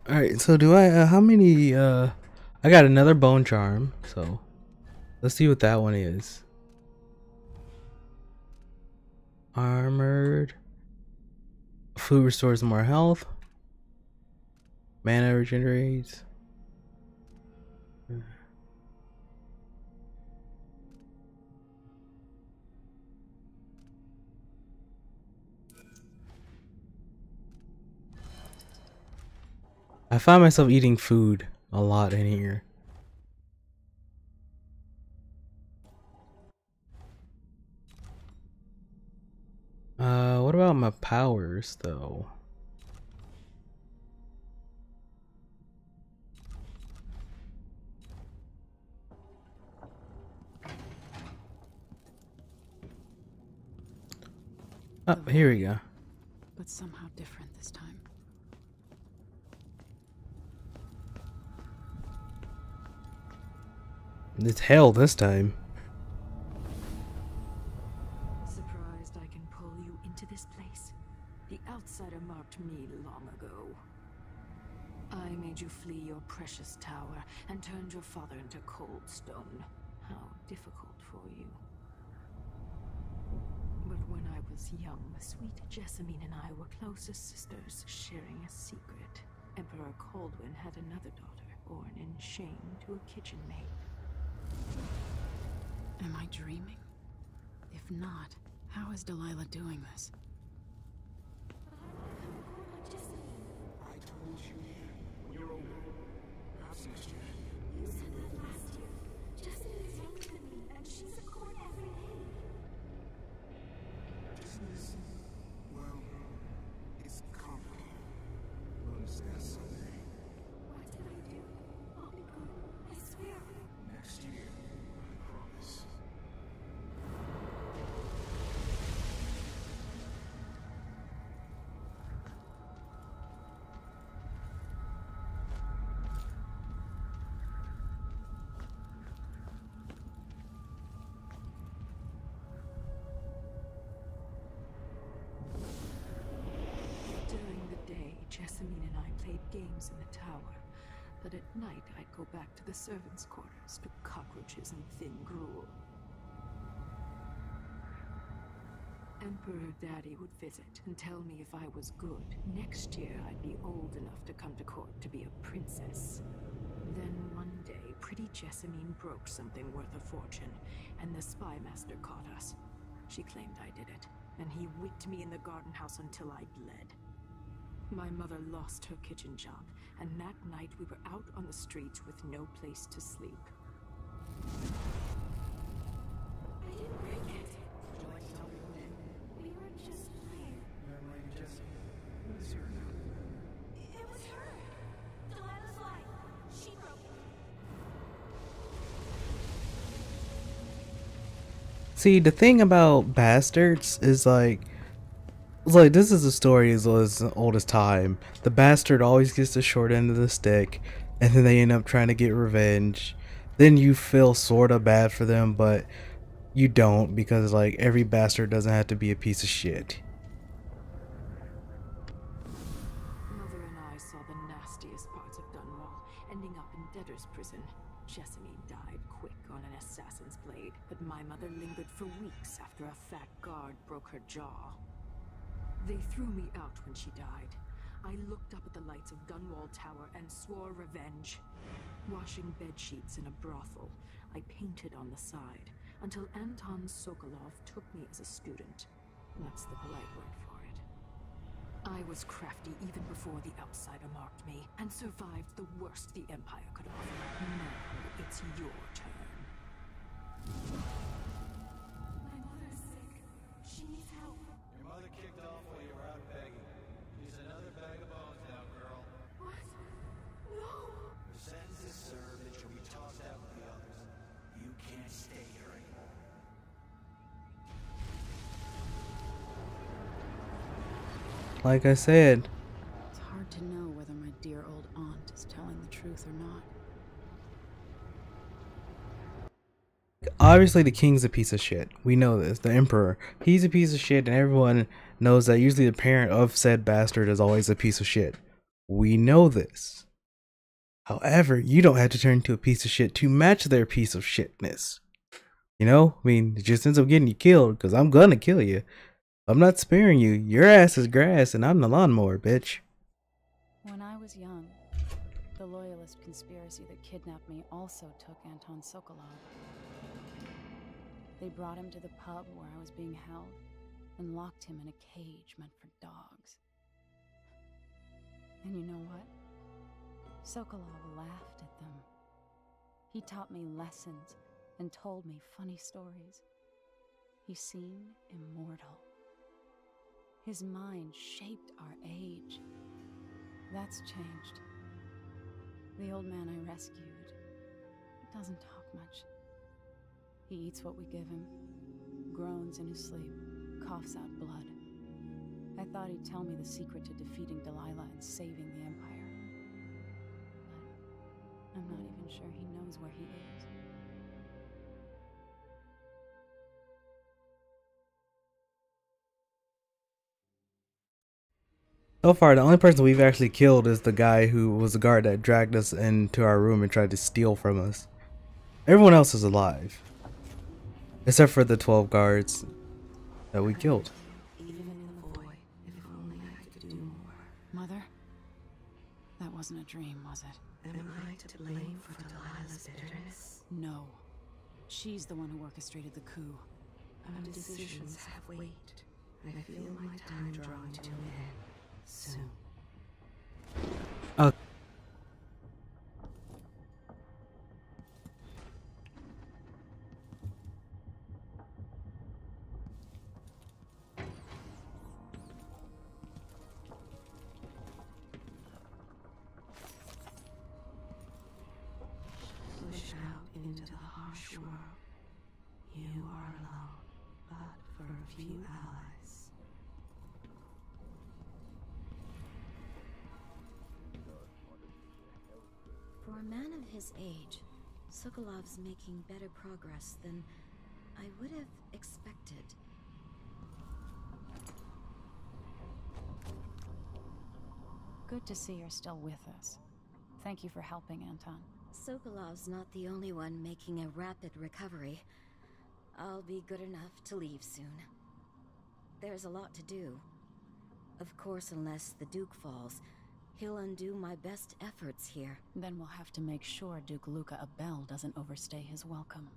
Alright, so do I, how many, I got another bone charm, so let's see what that one is. Armored. Food restores more health. Mana regenerates. I find myself eating food a lot in here. What about my powers though? Oh, here we go. But somehow different this time. It's hell this time. Surprised I can pull you into this place? The outsider marked me long ago. I made you flee your precious tower and turned your father into cold stone. How difficult for you. But when I was young, sweet Jessamine and I were closest sisters, sharing a secret. Emperor Kaldwin had another daughter, born in shame to a kitchen maid. Am I dreaming? If not, how is Delilah doing this? I told you when you're older. Perhaps next year. You said that last year. Jessamine is younger than me, and she's at court every day. Business, well, it's complicated. We'll understand someday. What did I do? I'll be good. I swear. Next year, I promise. During the day, Jessamine and I played games in the tower. But at night, I'd go back to the servants' quarters to cockroaches and thin gruel. Emperor Daddy would visit and tell me if I was good. Next year, I'd be old enough to come to court to be a princess. Then one day, pretty Jessamine broke something worth a fortune, and the spy master caught us. She claimed I did it, and he whipped me in the garden house until I bled. My mother lost her kitchen job, and that night we were out on the streets with no place to sleep. I didn't break it. Would you like to tell me who did? We were just playing. Young Lady Jessie. Who is your name? It was her. Delilah's life. She broke it. See, the thing about bastards is like, it's like this is a story as old as time. The bastard always gets the short end of the stick, and then they end up trying to get revenge. Then you feel sorta bad for them, but you don't, because like every bastard doesn't have to be a piece of shit. Mother and I saw the nastiest parts of Dunwall, ending up in debtor's prison. Jessamine died quick on an assassin's blade, but my mother lingered for weeks after a fat guard broke her jaw. They threw me out when she died. I looked up at the lights of Dunwall Tower and swore revenge. Washing bedsheets in a brothel, I painted on the side, until Anton Sokolov took me as a student. That's the polite word for it. I was crafty even before the outsider marked me, and survived the worst the Empire could offer. Now it's your turn. My mother's sick. She needs help. Your mother kicked off while you were out begging. She's another bag of bones now, girl. What? No. Your sentence is served that you'll be tossed out with the others. You can't stay here anymore. Like I said, It's hard to know whether my dear old aunt is telling the truth or not. obviously the king's a piece of shit. We know this. The emperor, he's a piece of shit, and everyone knows that usually the parent of said bastard is always a piece of shit. We know this. However, you don't have to turn into a piece of shit to match their piece of shitness. You know? I mean, it just ends up getting you killed, because I'm gonna kill you. I'm not sparing you. Your ass is grass, and I'm the lawnmower, bitch. When I was young, the loyalist conspiracy that kidnapped me also took Anton Sokolov. They brought him to the pub where I was being held and locked him in a cage meant for dogs. And you know what? Sokolov laughed at them. He taught me lessons and told me funny stories. He seemed immortal. His mind shaped our age. That's changed. The old man I rescued doesn't talk much. He eats what we give him, groans in his sleep, coughs out blood. I thought he'd tell me the secret to defeating Delilah and saving the Empire. But I'm not even sure he knows where he is. So far, the only person we've actually killed is the guy who was the guard that dragged us into our room and tried to steal from us. Everyone else is alive. Except for the 12 guards that we killed. Even in the void, if only I could do more. Mother? That wasn't a dream, was it? Am I to blame for Delilah's bitterness? No. She's the one who orchestrated the coup. Our decisions have weight. I feel my time drawing to an end soon. Oh. Push out into the harsh world. You are alone, but for a few allies. For a man of his age, Sokolov's making better progress than I would have expected. Good to see you're still with us. Thank you for helping, Anton. Sokolov's not the only one making a rapid recovery. I'll be good enough to leave soon. There's a lot to do. Of course, unless the Duke falls, he'll undo my best efforts here. Then we'll have to make sure Duke Luca Abel doesn't overstay his welcome.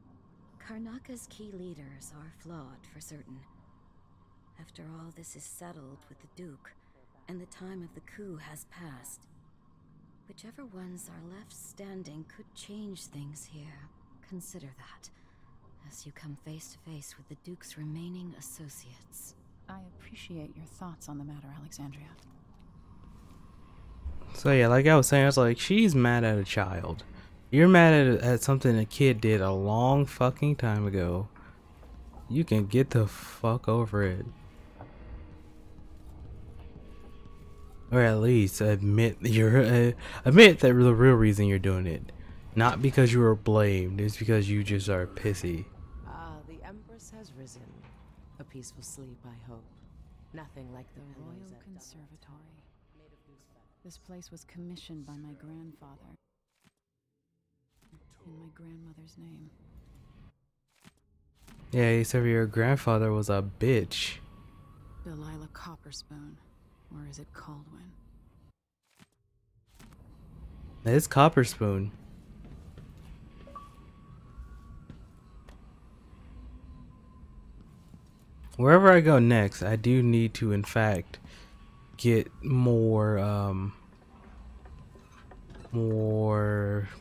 Karnaka's key leaders are flawed, for certain. After all this is settled with the Duke, and the time of the coup has passed, whichever ones are left standing could change things here. Consider that, as you come face to face with the Duke's remaining associates. I appreciate your thoughts on the matter, Alexandria. So yeah, like I was saying, I was like, she's mad at a child. You're mad at something a kid did a long fucking time ago. You can get the fuck over it. Or at least admit admit that the real reason you're doing it. Not because you were blamed, it's because you just are pissy. Ah, the Empress has risen. A peaceful sleep, I hope. Nothing like the Royal Conservatory. This place was commissioned by my grandfather. In my grandmother's name. Yeah, except for your grandfather was a bitch. Delilah Copperspoon. Or is it Kaldwin? It's Copperspoon. Wherever I go next, I do need to, in fact, get more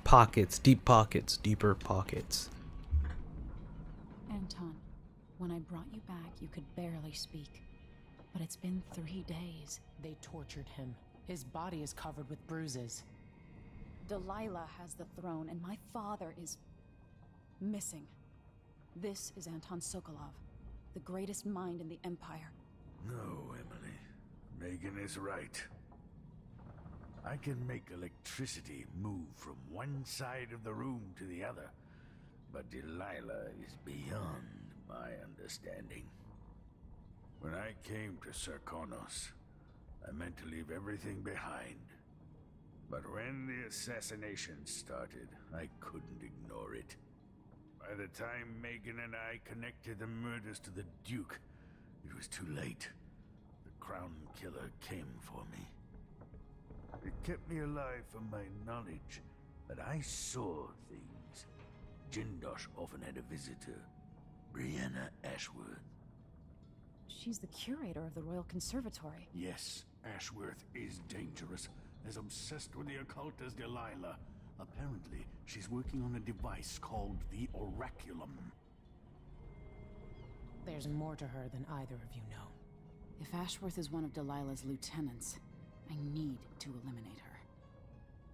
pockets, deeper pockets. Anton, when I brought you back, you could barely speak. But it's been 3 days. They tortured him. His body is covered with bruises. Delilah has the throne, and my father is missing. This is Anton Sokolov, the greatest mind in the Empire. No, Emily. Megan is right. I can make electricity move from one side of the room to the other, but Delilah is beyond my understanding. When I came to Sarkonos, I meant to leave everything behind But when the assassination started, I couldn't ignore it. By the time Megan and I connected the murders to the Duke, it was too late. The Crown Killer came for me. It kept me alive from my knowledge, but I saw things. Jindosh often had a visitor, Breanna Ashworth. She's the curator of the Royal Conservatory. Yes, Ashworth is dangerous. As obsessed with the occult as Delilah. Apparently, she's working on a device called the Oraculum. There's more to her than either of you know. If Ashworth is one of Delilah's lieutenants, I need to eliminate her.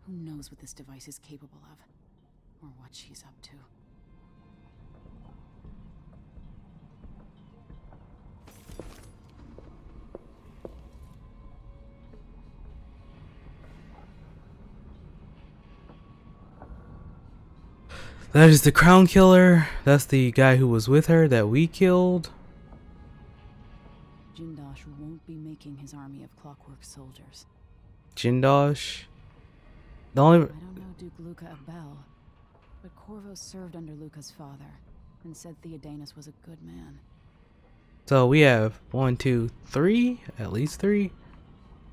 Who knows what this device is capable of, or what she's up to. That is the Crown Killer. That's the guy who was with her that we killed. Jindosh won't be making his army of clockwork soldiers. Jindosh. The only. I don't know Duke Luca Abel, but Corvo served under Luca's father and said Theodanus was a good man. So we have 1, 2, 3, at least 3.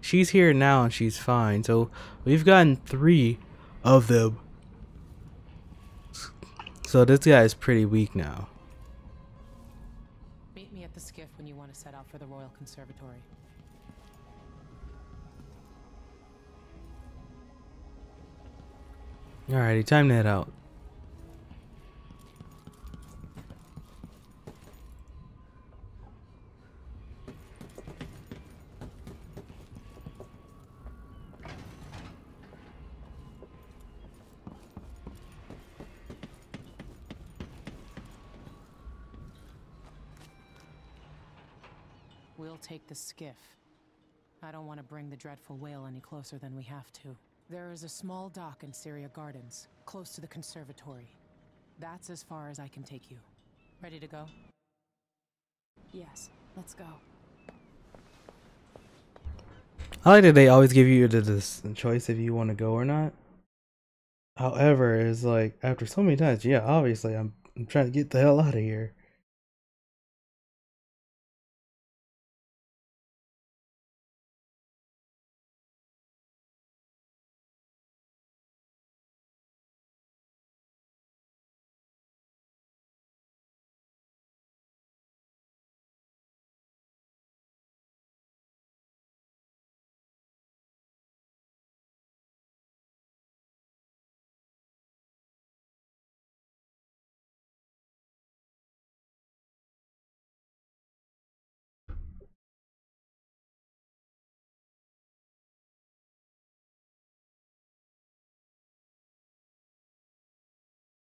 She's here now and she's fine. So we've gotten 3 of them. So this guy is pretty weak now. Meet me at the skiff when you want to set out for the Royal Conservatory. Alrighty, time to head out. We'll take the skiff. I don't want to bring the dreadful whale any closer than we have to. There is a small dock in Syria Gardens, close to the conservatory. That's as far as I can take you. Ready to go? Yes, let's go. I like that they always give you the choice if you want to go or not. However, it's like after so many times, yeah, obviously I'm trying to get the hell out of here.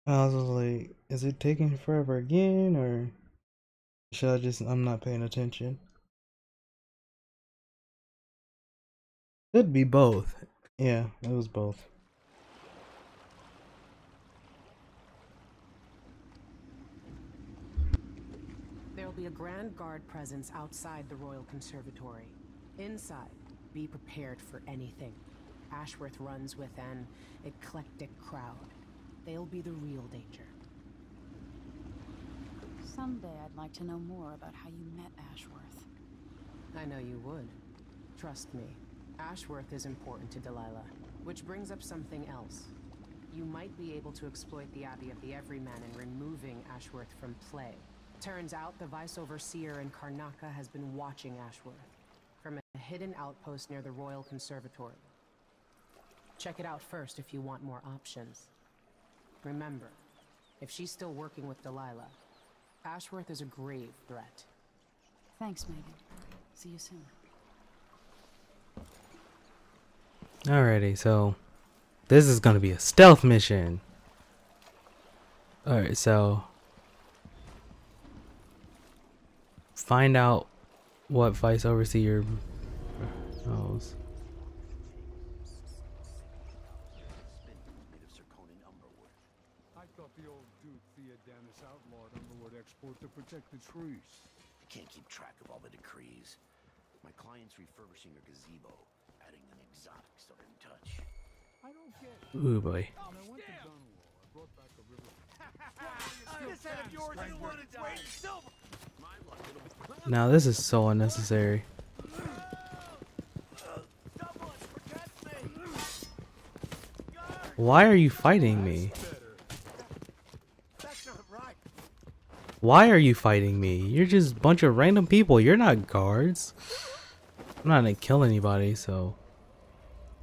I was like, is it taking forever again, or should I just, I'm not paying attention? Could be both. Yeah, it was both. There'll be a Grand Guard presence outside the Royal Conservatory. Inside, be prepared for anything. Ashworth runs with an eclectic crowd. They'll be the real danger. Someday I'd like to know more about how you met Ashworth. I know you would. Trust me. Ashworth is important to Delilah. Which brings up something else. You might be able to exploit the Abbey of the Everyman in removing Ashworth from play. Turns out the Vice Overseer in Karnaca has been watching Ashworth from a hidden outpost near the Royal Conservatory. Check it out first if you want more options. Remember, if she's still working with Delilah, Ashworth is a grave threat. Thanks, Megan. See you soon. Alrighty, so this is gonna be a stealth mission. Alright, so find out what Vice Overseer knows. I thought the old Duke Theodanus outlawed underwood export to protect the trees. I can't keep track of all the decrees. My client's refurbishing a gazebo, adding an exotic so in touch. Ooh boy. Now this is so unnecessary. Why are you fighting me? Why are you fighting me? You're just a bunch of random people. You're not guards. I'm not gonna kill anybody, so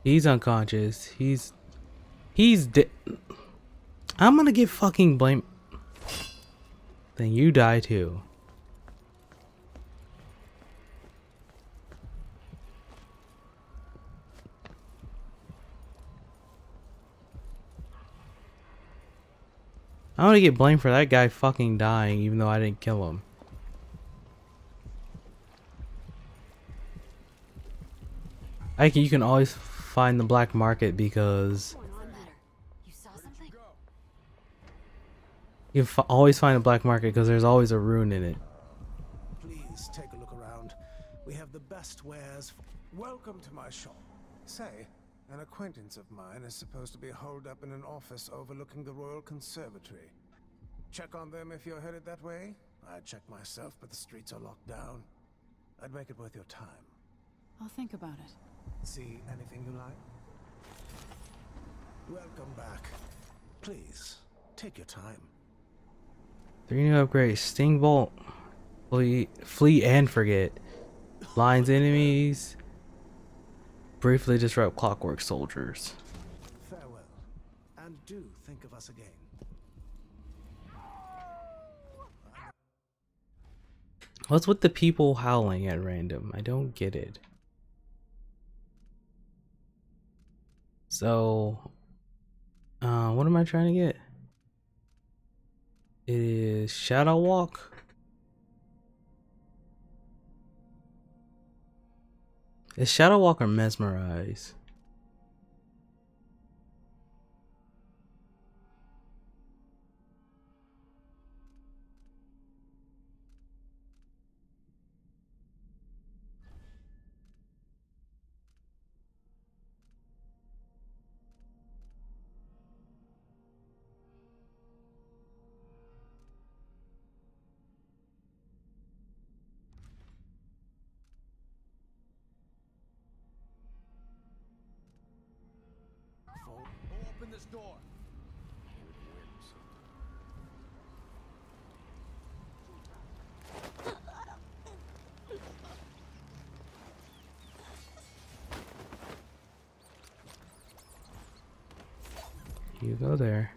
he's unconscious. He's dead. I'm gonna get fucking blamed. Then you die too. I'm gonna get blamed for that guy fucking dying even though I didn't kill him. You can always find the black market because you can always find a black market because there's always a rune in it. Please take a look around. We have the best wares. Welcome to my shop. Say, an acquaintance of mine is supposed to be holed up in an office overlooking the Royal Conservatory. Check on them if you're headed that way. I'd check myself, but the streets are locked down. I'd make it worth your time. I'll think about it. See anything you like? Welcome back. Please, take your time. 3 new upgrades: Sting Bolt, Flee and Forget, Blinds enemies, briefly disrupt clockwork soldiers. Farewell, and do think of us again. What's with the people howling at random? I don't get it. So, what am I trying to get? It is Shadow Walk. Is Shadow Walk or Mesmerize? Open this door. You go there.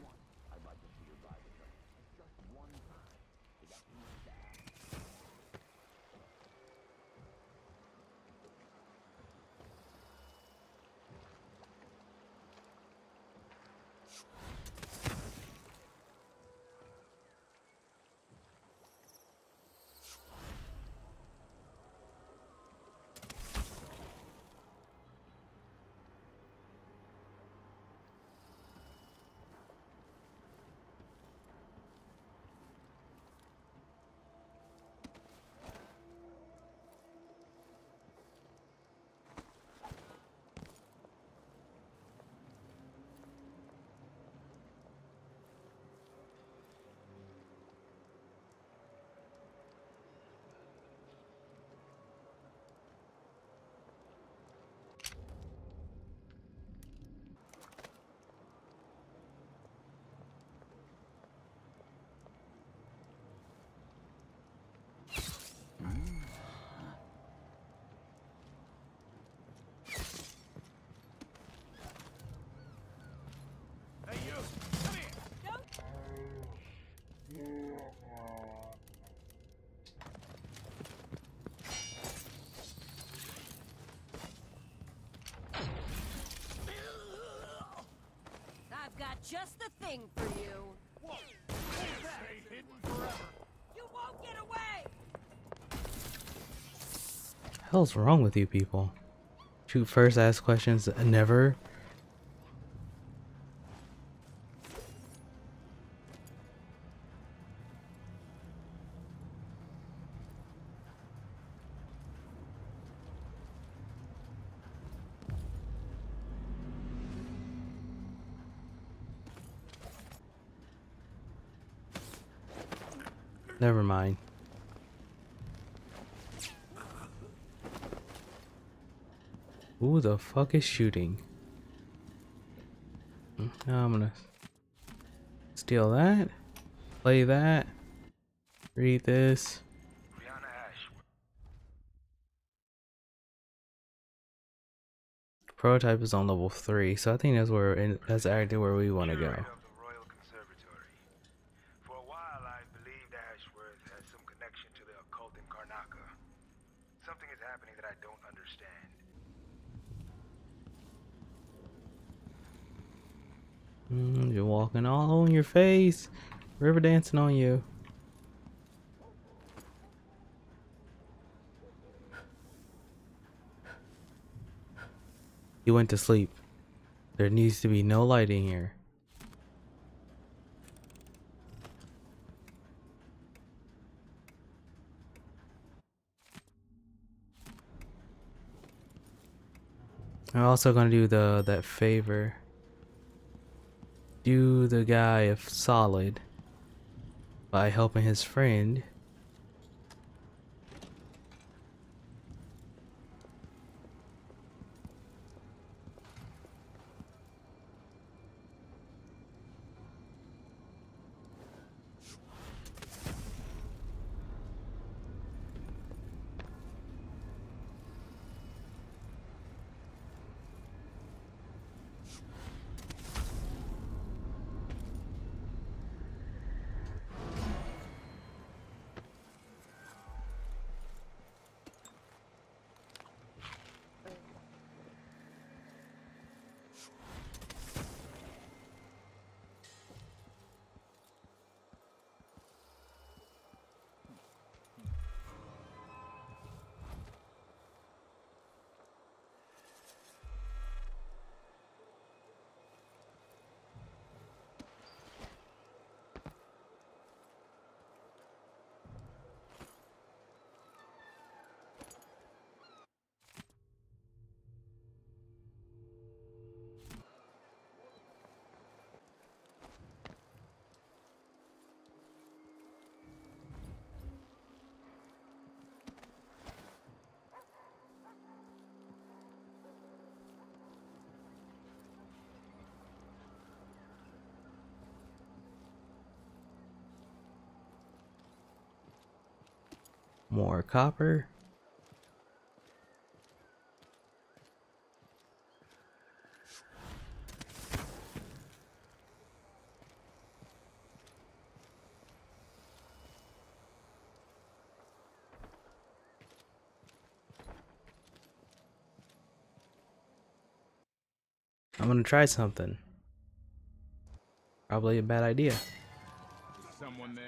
Just the thing for you. Whoa! Stay hidden forever. You won't get away. Hell's wrong with you people? Shoot first, ask questions, never. Never mind. Who the fuck is shooting? Now I'm gonna steal that, play that, read this. Breanna Ashworth. Prototype is on level 3, so I think that's actually where we want to go. Curator of the Royal Conservatory. For a while, I believed Ashworth had some connection to the occult in Karnaca. Something is happening that I don't understand. You're walking all on your face, river dancing on you. He went to sleep. There needs to be no lighting here. I'm also gonna do that favor. Do the guy a solid by helping his friend. More copper. I'm gonna try something. Probably a bad idea. Someone there?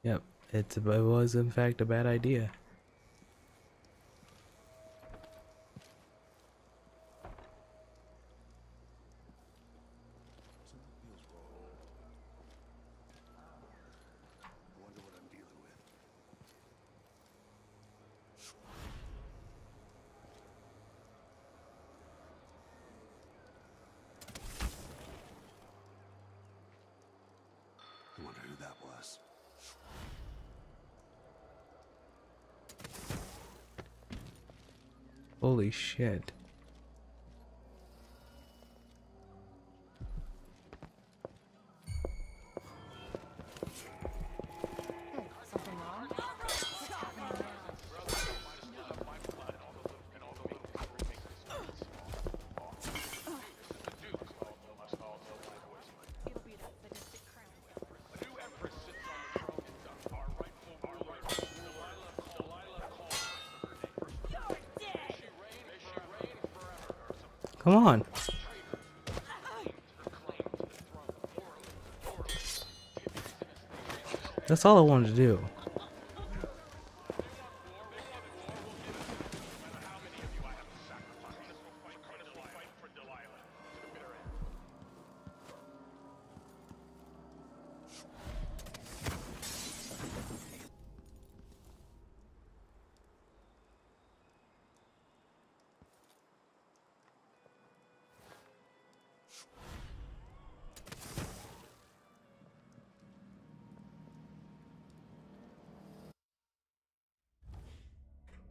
Yep, it was in fact a bad idea. I wonder who that was. Holy shit. Come on. That's all I wanted to do.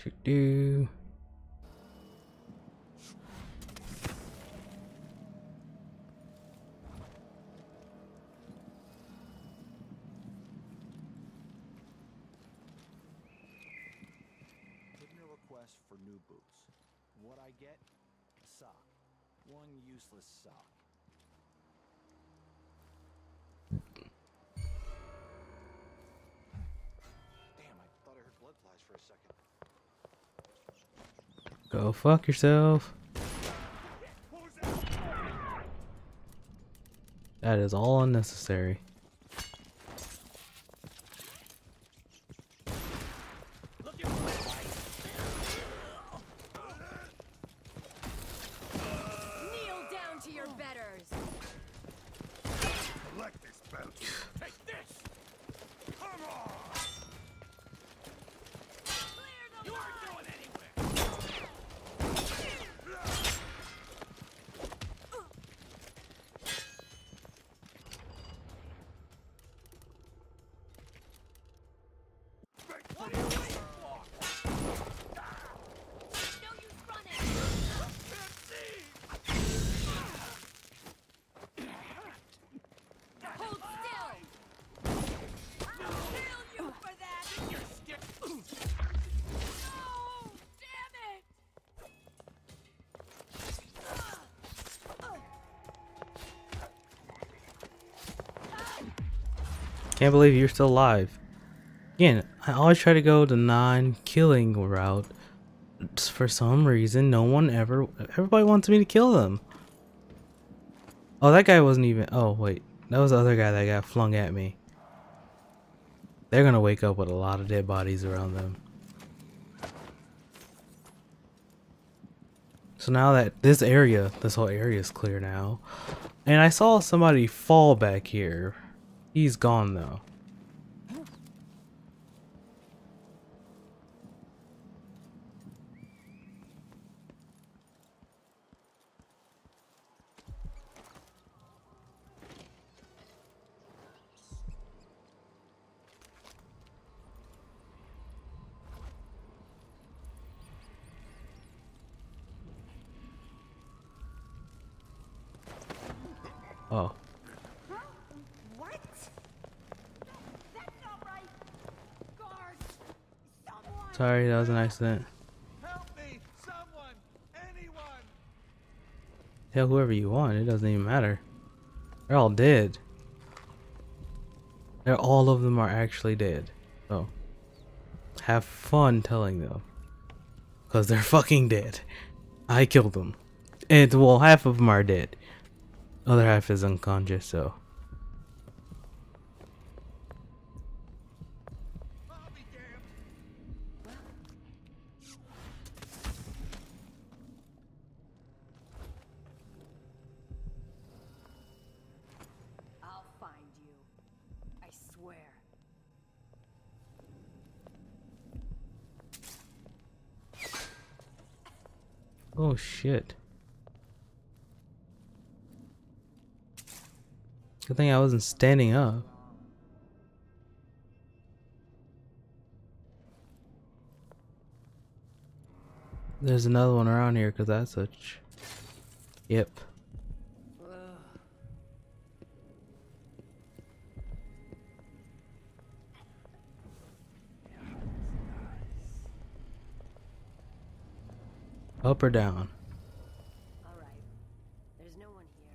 Do. Put in a request for new boots. What I get? A sock. One useless sock. Damn, I thought I heard blood flies for a second. Go fuck yourself. That is all unnecessary. Kneel down to your betters. Collect this belt. Take this. Come on. You aren't going anywhere. Hold still. I'll kill you for that. No, damn it. Can't believe you're still alive. Again, I always try to go the non-killing route. Just for some reason, everybody wants me to kill them. Oh, that guy wasn't even, oh wait, that was the other guy that got flung at me. They're gonna wake up with a lot of dead bodies around them. So now that this whole area is clear now. And I saw somebody fall back here. He's gone though. Oh. What? That's not right. Guards, someone. Sorry, that was an accident. Help me! Someone! Anyone! Tell whoever you want, it doesn't even matter. They're all dead. All of them are actually dead. So, have fun telling them. Because they're fucking dead. I killed them. And, well, half of them are dead. Other half is unconscious, so. I'll be damned! I'll find you. I swear. Oh shit. Good thing I wasn't standing up. There's another one around here because that's such. Yep. Up or down? All right. There's no one here.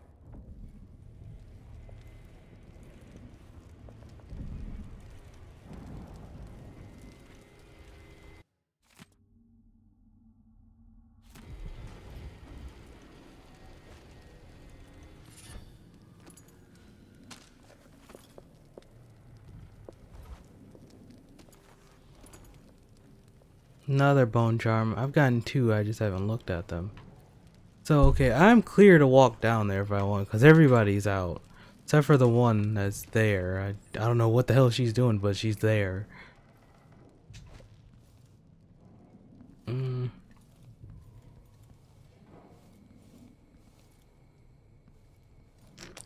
Another bone charm. I've gotten 2, I just haven't looked at them. So, okay, I'm clear to walk down there if I want, because everybody's out. Except for the one that's there. I don't know what the hell she's doing, but she's there.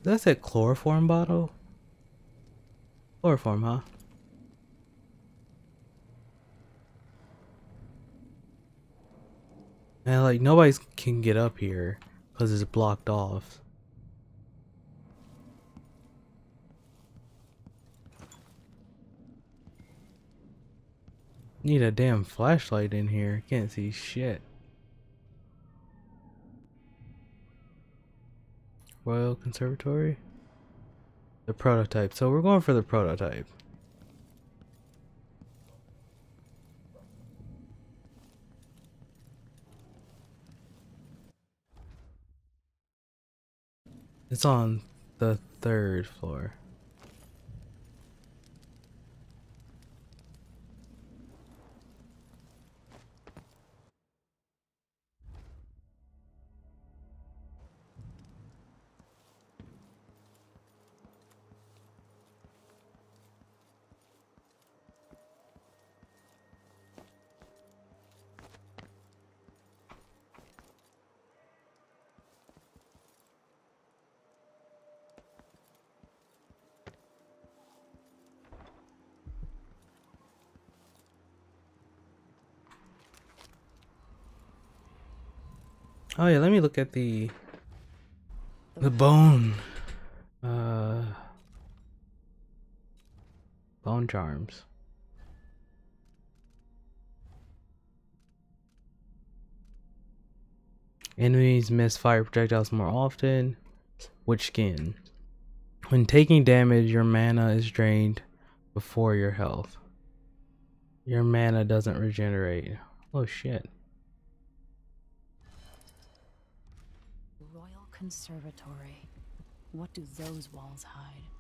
That's a chloroform bottle? Chloroform, huh? And like nobody can get up here because it's blocked off. Need a damn flashlight in here. Can't see shit. Royal Conservatory? The prototype. So we're going for the prototype. It's on the 3rd floor. Oh yeah, let me look at the bone. Bone charms. Enemies miss fire projectiles more often. Which skin? When taking damage, your mana is drained before your health. Your mana doesn't regenerate. Oh shit. Royal Conservatory. What do those walls hide?